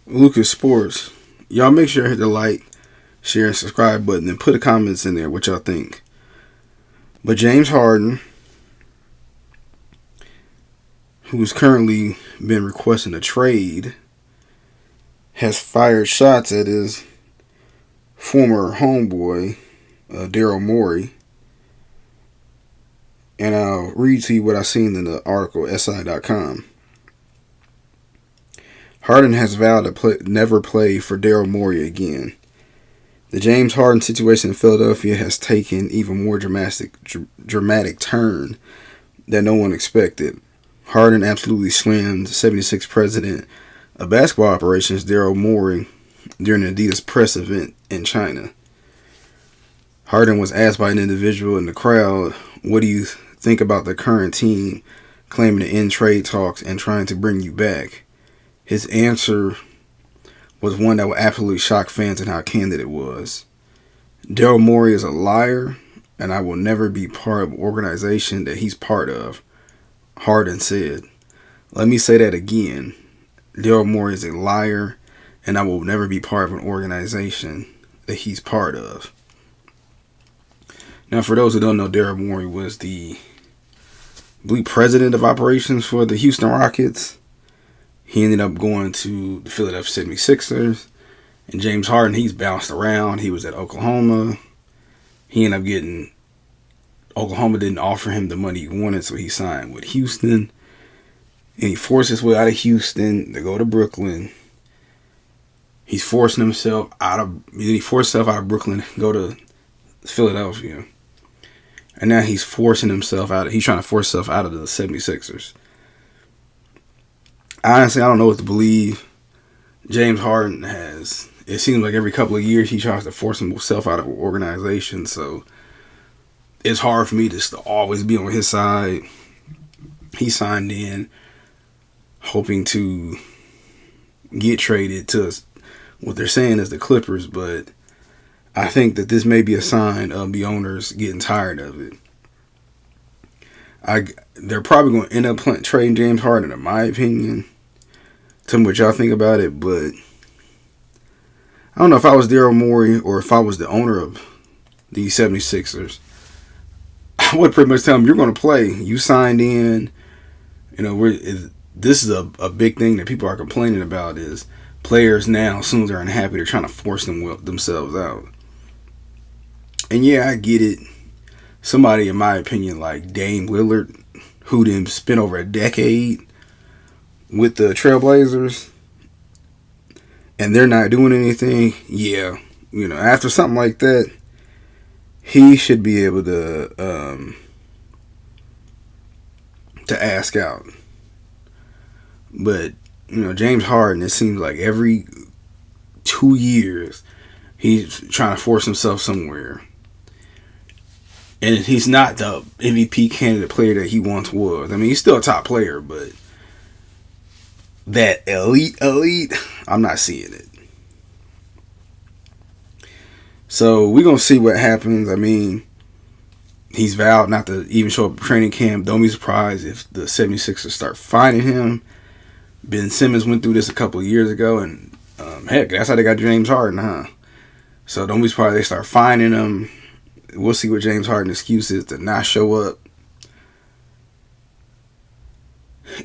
Lucas Sports. Y'all make sure to hit the like, share, and subscribe button and put the comments in there what y'all think. But James Harden, who's currently been requesting a trade, has fired shots at his former homeboy, Daryl Morey. And I'll read to you what I seen in the article, SI.com. Harden has vowed to never play for Daryl Morey again. The James Harden situation in Philadelphia has taken even more dramatic turn that no one expected. Harden absolutely slammed 76 president of basketball operations Daryl Morey during an Adidas press event in China. Harden was asked by an individual in the crowd, "What do you think about the current team claiming to end trade talks and trying to bring you back?" His answer was one that would absolutely shock fans in how candid it was. "Daryl Morey is a liar, and I will never be part of an organization that he's part of," Harden said. "Let me say that again. Daryl Morey is a liar, and I will never be part of an organization that he's part of." Now, for those who don't know, Daryl Morey was the president of operations for the Houston Rockets. He ended up going to the Philadelphia 76ers. And James Harden, he's bounced around. He was at Oklahoma. He ended up getting... Oklahoma didn't offer him the money he wanted, so he signed with Houston. And he forced his way out of Houston to go to Brooklyn. He's forcing himself out of... He forced himself out of Brooklyn to go to Philadelphia. And now he's forcing himself out. He's trying to force himself out of the 76ers. Honestly, I don't know what to believe. James Harden has... It seems like every couple of years he tries to force himself out of an organization. So it's hard for me just to always be on his side. He signed in hoping to get traded to what they're saying is the Clippers. But I think that this may be a sign of the owners getting tired of it. They're probably going to end up trading James Harden, in my opinion. Tell me what y'all think about it, but I don't know if I was Daryl Morey or if I was the owner of the 76ers. I would pretty much tell them, you're going to play. You signed in. You know, this is a big thing that people are complaining about is players now, as soon as they're unhappy, they're trying to force themselves out. And yeah, I get it. Somebody, in my opinion, like Dame Lillard, who then spent over a decade with the Trailblazers, and they're not doing anything. Yeah, you know, after something like that, he should be able to ask out. But you know, James Harden, it seems like every 2 years he's trying to force himself somewhere. And he's not the MVP candidate player that he once was. I mean, he's still a top player, but that elite, I'm not seeing it. So we're going to see what happens. I mean, he's vowed not to even show up at training camp. Don't be surprised if the 76ers start finding him. Ben Simmons went through this a couple of years ago, and heck, that's how they got James Harden, huh? So don't be surprised they start finding him. We'll see what James Harden's excuse is to not show up.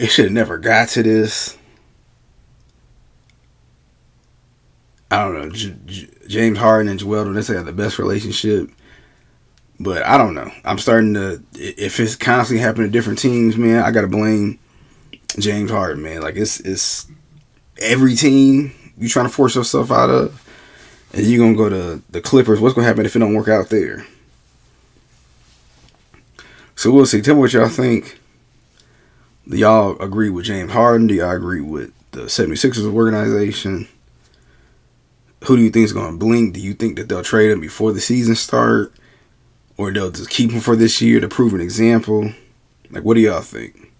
It should have never got to this. I don't know. James Harden and Joel don't necessarily have the best relationship. But I don't know. I'm starting to... If it's constantly happening to different teams, man, I got to blame James Harden, man. Like, it's every team you trying to force yourself out of. And you're going to go to the Clippers. What's going to happen if it don't work out there? So we'll see. Tell me what y'all think. Do y'all agree with James Harden? Do y'all agree with the 76ers organization? Who do you think is going to blink? Do you think that they'll trade him before the season start? Or they'll just keep him for this year to prove an example? Like, what do y'all think?